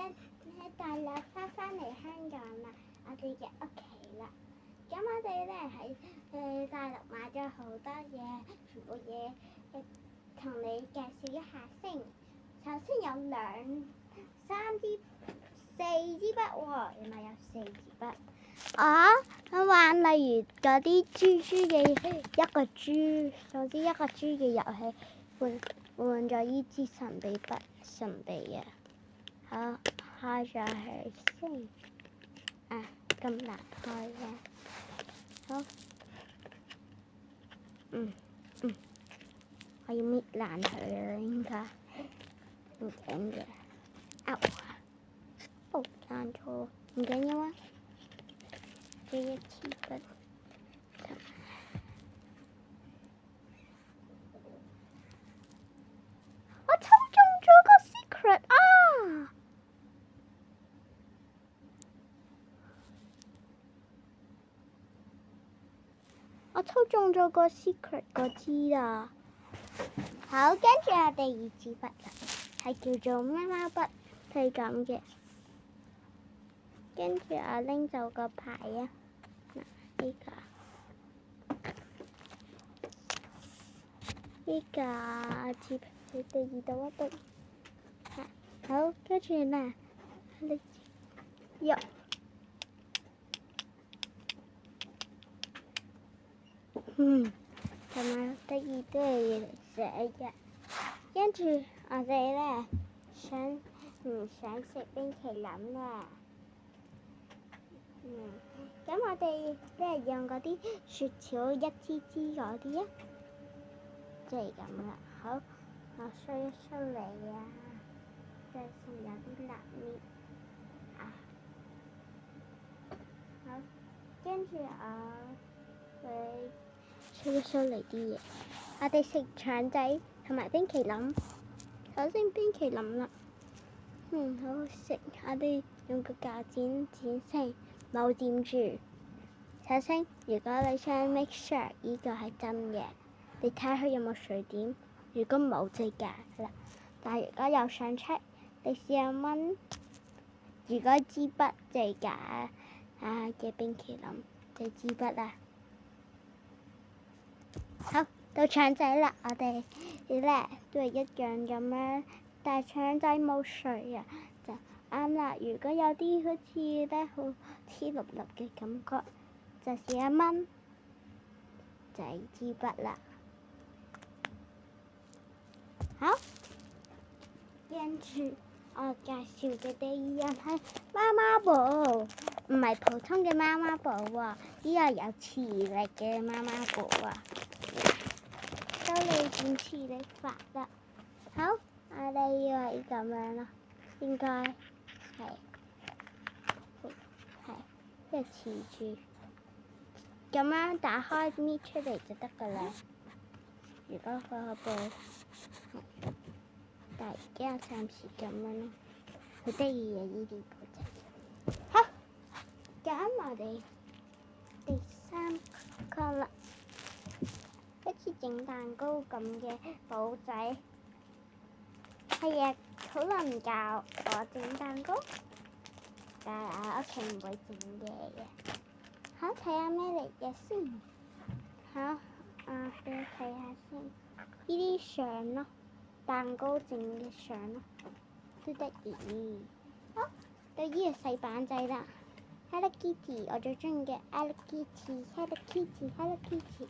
喺大陸翻嚟香港啦，我哋嘅屋企啦。咁我哋咧喺大陸買咗好多嘢，全部嘢同你介紹一下先。首先有3支、4支筆喎，原來有4支筆。我玩例如嗰啲豬嘅一個豬，總之一個豬嘅遊戲，換咗呢支神秘筆，神秘嘅。好，開咗佢先。咁難開嘅。好。我要搣爛佢啦，應該唔緊嘅。爛咗，唔緊要啊。呢一支筆，我抽中咗個 secret 啊！我抽中咗個 secret 嗰支啊！好，跟住我第2支筆啦，係叫做貓貓筆，係咁嘅。跟住我拎走個牌啊！呢個接喺第2度一筆。好，跟住呢，同埋得意都係要嚟寫嘅。跟住我哋咧唔想食冰淇淋啦。咁我哋咧用嗰啲雪條一支支嗰啲啊，即係咁啦。好，我衰一出嚟啊，即係仲有啲辣面啊。好，跟住我會出嚟啲嘢。我哋食腸仔同埋冰淇淋。首先冰淇淋啦，好好食。我哋用個鉸剪剪成，冇掂住。首先，如果你想 make sure 呢個係真嘅，你睇下佢有冇水點。如果冇就係假啦。但係如果有想 check，你試下炆。如果支筆就係假嘅冰淇淋，就係支筆啦。好，到腸仔啦，我哋咧都係一樣咁樣，但係腸仔冇水啊，就啱啦。如果有啲好似咧好黐粒粒嘅感覺，就試下炆，就係支筆啦。好，跟住我介紹嘅第2樣係貓貓布，唔係普通嘅貓貓布喎，呢個有磁力嘅貓貓布啊。收你點磁力法啦。好，我哋要係咁樣咯，應該係即係黐住，咁樣打開搣出嚟就得㗎啦。如果個布但係而家暫時咁樣咯，好得意嘅呢啲布仔。好，咁我哋第3個啦。好似整蛋糕咁嘅簿仔，係啊，好難教我整蛋糕，但係我屋企唔會整嘅。好，睇下咩嚟嘅先。好，俾我睇下先。呢啲相咯，蛋糕整嘅相咯，都得意。好，到呢個細板仔啦。Hello Kitty， 我最中意嘅 Hello Kitty。Hello Kitty，Hello Kitty。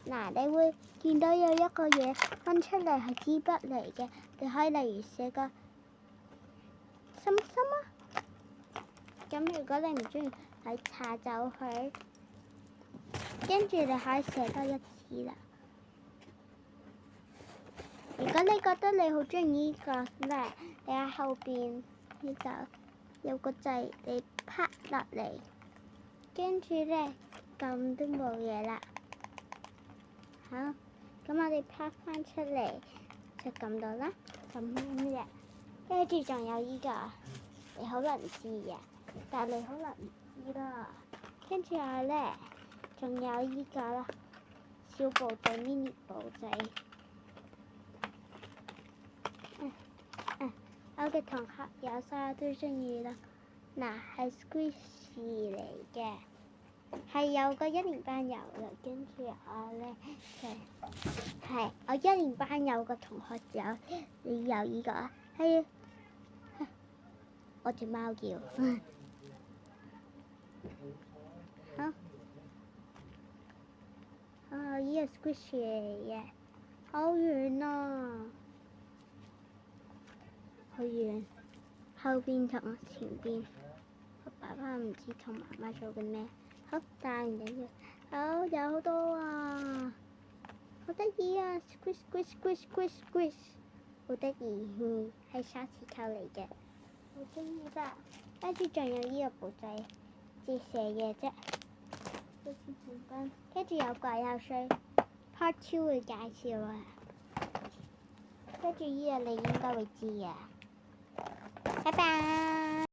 嗱，你會見到有一個嘢分出嚟係支筆嚟嘅，你可以例如寫個心心啊。咁如果你唔中意，係擦走佢，跟住你可以寫多1次啦。如果你覺得你好中意呢個咧，你喺後邊呢度有個掣，你拍落嚟，跟住咧咁都冇嘢啦。好，咁我哋拍翻出嚟就撳到啦，咁嘅。跟住仲有呢個，你可能知嘅，但係你可能唔知啦。跟住我咧，仲有呢個啦，小布仔 mini 布仔。我嘅同學有晒都中意啦。嗱，係 Squishy 嚟嘅，係有個一年班有嘅，跟住我咧係我一年班有個同學有依個係我隻貓叫依個 Squishy 嚟嘅，好遠啊，好遠，後邊同前邊。爸爸唔知同媽媽做緊咩，好，但唔緊要，好有好多啊，好得意啊 ，squish，好得意，係沙士球嚟嘅，好中意㗎。跟住仲有呢個簿仔，折射嘅啫，好似成班。跟住有怪獸衰 Part 2會介紹啊，跟住呢個你應該會知嘅。